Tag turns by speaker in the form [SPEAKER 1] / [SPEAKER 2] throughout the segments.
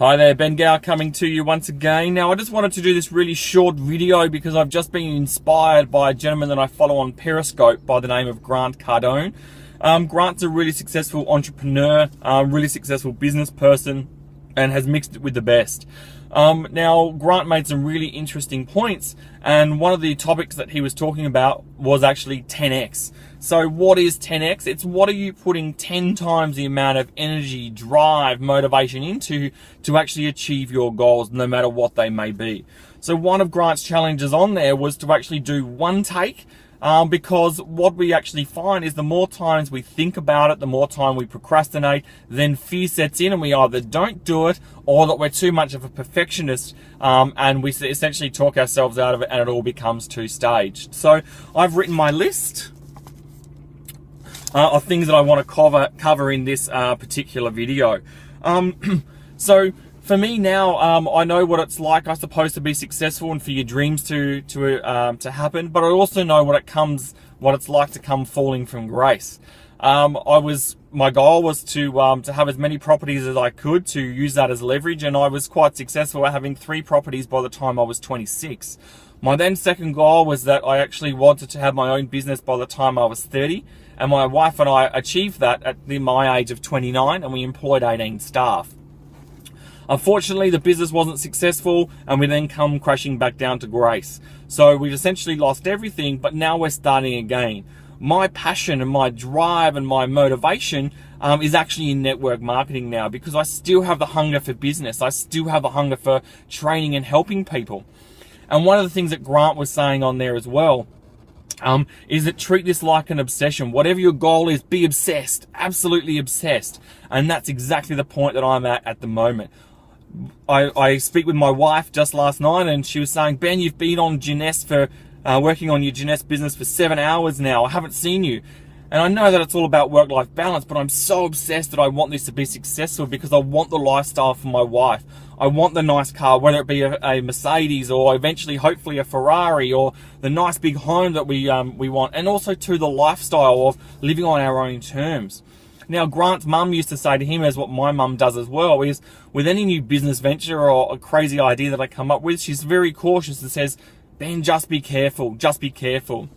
[SPEAKER 1] Hi there, Ben Gow coming to you once again. Now, I just wanted to do this really short video because I've just been inspired by a gentleman that I follow on Periscope by the name of Grant Cardone. Grant's a really successful entrepreneur, really successful business person, and has mixed it with the best. Now, Grant made some really interesting points, and one of the topics that he was talking about was actually 10x. So what is 10x? It's what are you putting 10 times the amount of energy, drive, motivation into to actually achieve your goals, no matter what they may be. So one of Grant's challenges on there was to actually do one take, because what we actually find is the more times we think about it, the more time we procrastinate, then fear sets in and we either don't do it or that we're too much of a perfectionist, and we essentially talk ourselves out of it and it all becomes too staged. So I've written my list of things that I want to cover in this particular video. So for me now, I know what it's like, I suppose, to be successful and for your dreams to happen, but I also know what it's like to come falling from grace. My goal was to have as many properties as I could, to use that as leverage, and I was quite successful at having 3 properties by the time I was 26. My then second goal was that I actually wanted to have my own business by the time I was 30, and my wife and I achieved that at my age of 29, and we employed 18 staff. Unfortunately, the business wasn't successful, and we then come crashing back down to grace. So we've essentially lost everything, but now we're starting again. My passion and my drive and my motivation is actually in network marketing now, because I still have the hunger for business. I still have the hunger for training and helping people. And one of the things that Grant was saying on there as well is that treat this like an obsession. Whatever your goal is, be obsessed, absolutely obsessed. And that's exactly the point that I'm at the moment. I speak with my wife just last night, and she was saying, Ben, you've been on Jeunesse for working on your Jeunesse business for 7 hours now. I haven't seen you. And I know that it's all about work-life balance, but I'm so obsessed that I want this to be successful because I want the lifestyle for my wife. I want the nice car, whether it be a Mercedes or eventually, hopefully, a Ferrari, or the nice big home that we want, and also to the lifestyle of living on our own terms. Now, Grant's mum used to say to him, as what my mum does as well, is with any new business venture or a crazy idea that I come up with, she's very cautious and says, Ben, just be careful, just be careful.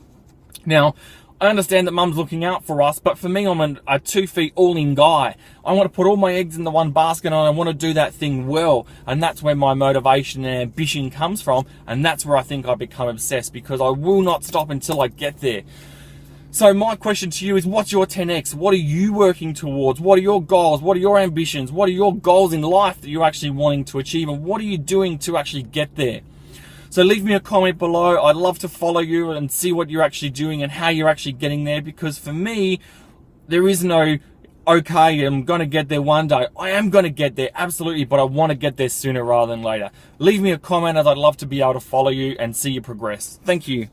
[SPEAKER 1] Now, I understand that mum's looking out for us, but for me, I'm a 2 feet all-in guy. I want to put all my eggs in the one basket, and I want to do that thing well. And that's where my motivation and ambition comes from. And that's where I think I become obsessed, because I will not stop until I get there. So my question to you is, what's your 10x? What are you working towards? What are your goals? What are your ambitions? What are your goals in life that you're actually wanting to achieve? And what are you doing to actually get there? So leave me a comment below. I'd love to follow you and see what you're actually doing and how you're actually getting there. Because for me, there is no, okay, I'm going to get there one day. I am going to get there, absolutely, but I want to get there sooner rather than later. Leave me a comment, as I'd love to be able to follow you and see you progress. Thank you.